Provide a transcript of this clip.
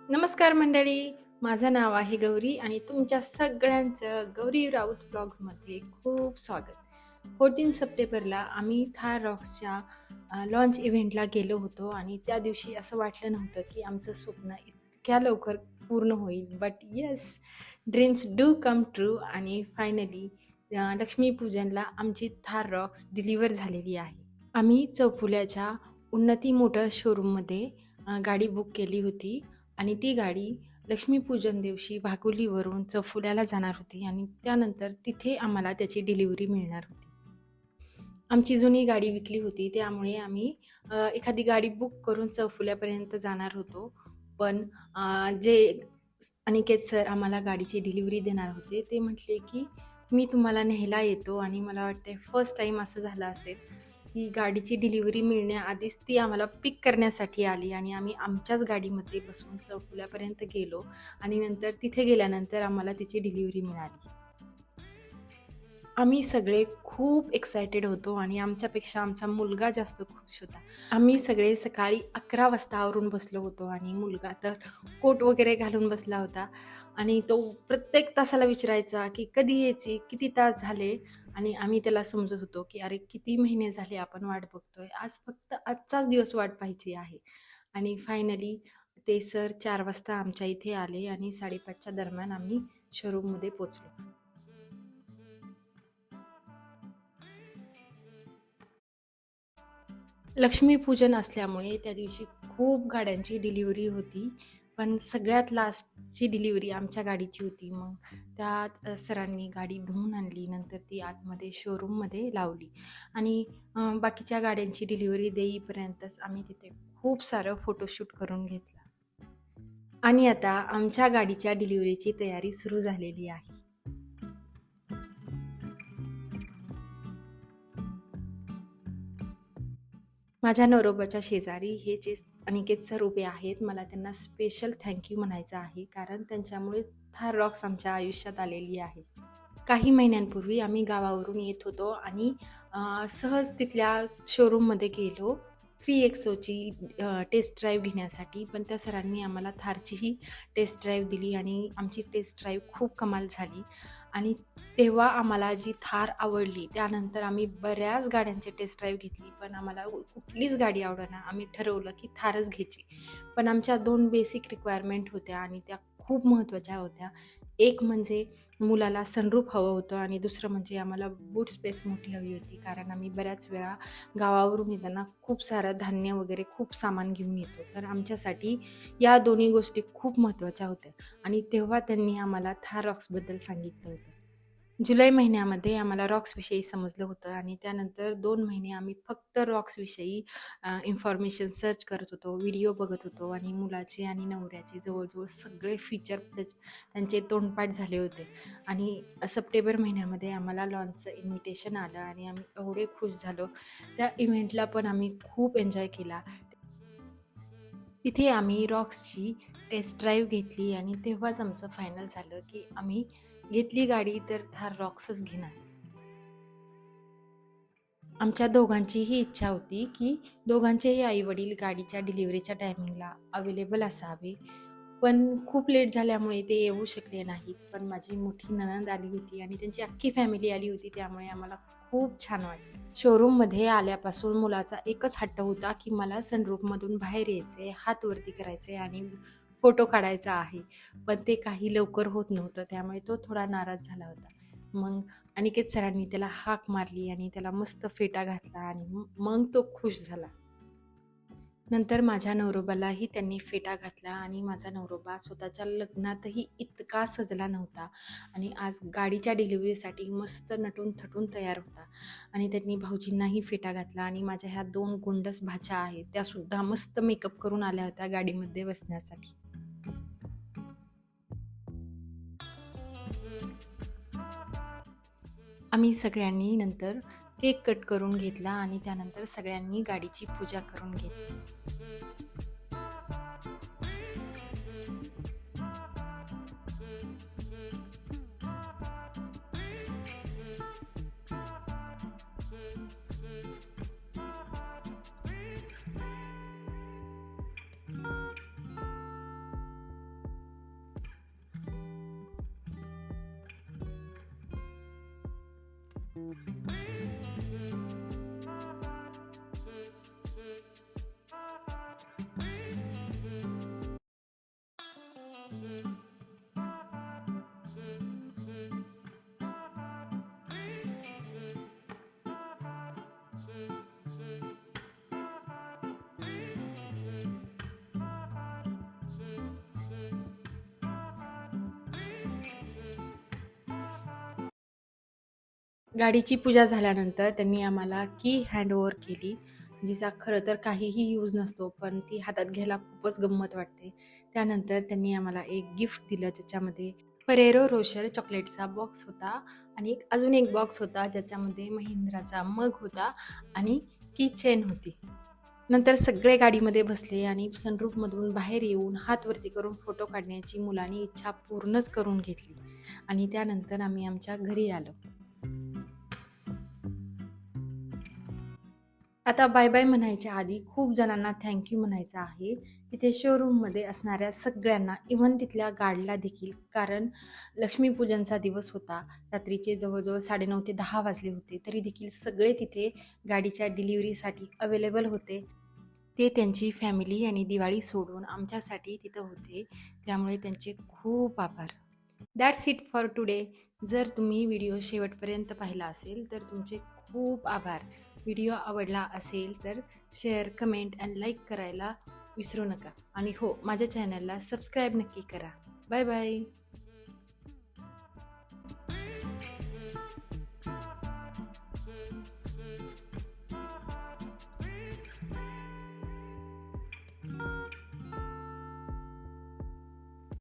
नमस्कार मंडळी, माझं नाव आहे गौरी आणि तुमच्या सगळ्यांचं गौरी राऊत ब्लॉग्समध्ये खूप स्वागत. 14 सप्टेंबरला आम्ही थार रॉक्सच्या लॉन्च इव्हेंटला गेलो होतो आणि त्या दिवशी असं वाटलं नव्हतं की आमचं स्वप्न इतक्या लवकर पूर्ण होईल. But yes, dreams do come true आणि फायनली लक्ष्मीपूजनला आमची थार रॉक्स डिलिव्हर झालेली आहे. आम्ही चौफुल्याच्या उन्नती मोटर शोरूममध्ये गाडी बुक केली होती आणि ती गाडी लक्ष्मीपूजन दिवशी भाकुलीवरून चौफुल्याला जाणार होती आणि त्यानंतर तिथे आम्हाला त्याची डिलिव्हरी मिळणार होती. आमची जुनी गाडी विकली होती, त्यामुळे आम्ही एखादी गाडी बुक करून चौफुल्यापर्यंत जाणार होतो. पण जे अनिकेत सर आम्हाला गाडीची डिलिव्हरी देणार होते, ते म्हटले की मी तुम्हाला न्यायला येतो. आणि मला वाटते फर्स्ट टाईम असं झालं असेल की गाडीची डिलिव्हरी मिळण्याआधीच ती आम्हाला पिक करण्यासाठी आली आणि आम्ही आमच्याच गाडीमध्ये बसून चौफुल्यापर्यंत गेलो आणि नंतर तिथे गेल्यानंतर आम्हाला तिची डिलिव्हरी मिळाली. आम्ही सगळे खूप एक्सायटेड होतो आणि आमच्यापेक्षा आमचा मुलगा जास्त खुश होता. आम्ही सगळे सकाळी 11 वाजता आवरून बसलो होतो आणि मुलगा तर कोट वगैरे घालून बसला होता आणि तो प्रत्येक तासाला विचारायचा की कधी यायची, किती तास झाले. आणि आम्ही त्याला समजत होतो की अरे किती महिने झाले आपण वाट बघतोय, आज फक्त आजचाच दिवस वाट पाहायची आहे. आणि फायनली ते सर 4 वाजता आमच्या इथे आले आणि 5:30च्या दरम्यान आम्ही शोरूममध्ये पोचलो. लक्ष्मीपूजन असल्यामुळे त्या दिवशी खूप गाड्यांची डिलिव्हरी होती, पण सगळ्यात लास्टची डिलिव्हरी आमच्या गाडीची होती. मग त्यात सरांनी गाडी धुवून आणली, नंतर ती आतमध्ये शोरूममध्ये लावली आणि बाकीच्या गाड्यांची डिलिव्हरी देईपर्यंतच आम्ही तिथे खूप सारं फोटोशूट करून घेतलं. आणि आता आमच्या गाडीच्या डिलिव्हरीची तयारी सुरू झालेली आहे. माझ्या नवरोबाच्या शेजारी हे जे अनिकेत सर उभे आहेत, मला त्यांना स्पेशल थँक्यू म्हणायचं आहे, कारण त्यांच्यामुळे थार रॉक्स आमच्या आयुष्यात आलेली आहे. काही महिन्यांपूर्वी आम्ही गावावरून येत होतो आणि सहज तिथल्या शोरूममध्ये गेलो 3XOची टेस्ट ड्राईव्ह घेण्यासाठी. पण त्या सरांनी आम्हाला थारचीही टेस्ट ड्राईव्ह दिली आणि आमची टेस्ट ड्राईव्ह खूप कमाल झाली. आणि तेव्हा आम्हाला जी थार आवडली, त्यानंतर आम्ही बऱ्याच गाड्यांची टेस्ट ड्राईव्ह घेतली, पण आम्हाला कुठलीच गाडी आवडेना. आम्ही ठरवलं की थारच घ्यायची. पण आमच्या 2 बेसिक रिक्वायरमेंट होत्या आणि त्या खूप महत्त्वाच्या होत्या. एक म्हणजे मुलाला सनरूफ हवं होतं आणि दुसरं म्हणजे आम्हाला बूट स्पेस मोठी हवी होती, कारण आम्ही बऱ्याच वेळा गावावरून येताना खूप सारं धान्य वगैरे खूप सामान घेऊन येतो. तर आमच्यासाठी या दोन्ही गोष्टी खूप महत्त्वाच्या होत्या आणि तेव्हा त्यांनी आम्हाला थार रॉक्सबद्दल सांगितलं होतं. जुलै महिन्यामध्ये आम्हाला रॉक्सविषयी समजलं होतं आणि त्यानंतर 2 महिने आम्ही फक्त रॉक्सविषयी इन्फॉर्मेशन सर्च करत होतो, व्हिडिओ बघत होतो आणि मुलाचे आणि नवऱ्याचे जवळजवळ सगळे फीचर त्यांचे तोंडपाठ झाले होते. आणि सप्टेंबर महिन्यामध्ये आम्हाला लॉन्चचं इन्व्हिटेशन आलं आणि आम्ही एवढे खुश झालो. त्या इव्हेंटला पण आम्ही खूप एन्जॉय केला. तिथे आम्ही रॉक्सची टेस्ट ड्राईव्ह घेतली आणि तेव्हाच आमचं फायनल झालं की आम्ही घेतली गाडी तर थार रॉक्सच घेणार. आमच्या दोघांचीही इच्छा होती की दोघांचेही आईवडील गाडीच्या डिलिव्हरीच्या टायमिंगला अवेलेबल असावे, पण खूप लेट झाल्यामुळे ते येऊ शकले नाहीत. पण माझी मोठी नणंद आली होती आणि त्यांची अख्खी फॅमिली आली होती, त्यामुळे आम्हाला खूप छान वाटलं. शोरूममध्ये आल्यापासून मुलाचा एकच हट्ट होता की मला सनरूफमधून बाहेर यायचे, हात वरती करायचे आणि फोटो काढायचा आहे. पण ते काही लवकर होत नव्हतं, त्यामुळे तो थोडा नाराज झाला होता. मग अनिकेत सरांनी त्याला हाक मारली आणि त्याला मस्त फेटा घातला आणि मग तो खुश झाला. नंतर माझ्या नवरोबालाही त्यांनी फेटा घातला आणि माझा नवरोबा स्वतःच्या लग्नातही इतका सजला नव्हता आणि आज गाडीच्या डिलिव्हरीसाठी मस्त नटून थटून तयार होता. आणि त्यांनी भाऊजींनाही फेटा घातला आणि माझ्या ह्या 2 गोंडस भाच्या आहेत, त्यासुद्धा मस्त मेकअप करून आल्या होत्या गाडीमध्ये बसण्यासाठी. आम्ही सगळ्यांनी नंतर केक कट करून घेतला आणि त्यानंतर सगळ्यांनी गाडीची पूजा करून घेतली. गाडीची पूजा झाल्यानंतर त्यांनी आम्हाला की हँडओव्हर केली, जिचा खरं तर काहीही यूज नसतो, पण ती हातात घ्यायला खूपच गंमत वाटते. त्यानंतर त्यांनी आम्हाला एक गिफ्ट दिलं, ज्याच्यामध्ये फरेरो रोशर चॉकलेटचा बॉक्स होता आणि अजून एक बॉक्स होता, ज्याच्यामध्ये महिंद्राचा मग होता आणि की चेन होती. नंतर सगळे गाडीमध्ये बसले आणि सनरूफमधून बाहेर येऊन हात वरती करून फोटो काढण्याची मुलांनी इच्छा पूर्णच करून घेतली आणि त्यानंतर आम्ही आमच्या घरी आलो. आता बाय बाय म्हणायच्या आधी खूप जणांना थँक्यू म्हणायचं आहे. तिथे शोरूममध्ये असणाऱ्या सगळ्यांना, इव्हन तिथल्या गार्डला देखील, कारण लक्ष्मीपूजनचा दिवस होता. रात्रीचे जवळजवळ 9:30 ते 10 वाजले होते, तरी देखील सगळे तिथे गाडीच्या डिलिव्हरीसाठी अवेलेबल होते. ते त्यांची फॅमिली आणि दिवाळी सोडून आमच्यासाठी तिथं होते. त्यामुळे त्यांचे खूप आभार. That's it for today. जर तुम्ही व्हिडिओ शेवटपर्यंत पाहिला असेल तर तुमचे खूप आभार. व्हिडिओ आवडला असेल तर शेअर, कमेंट अँड लाईक करायला विसरू नका. आणि हो, माझ्या चॅनलला सबस्क्राईब नक्की करा. Bye bye.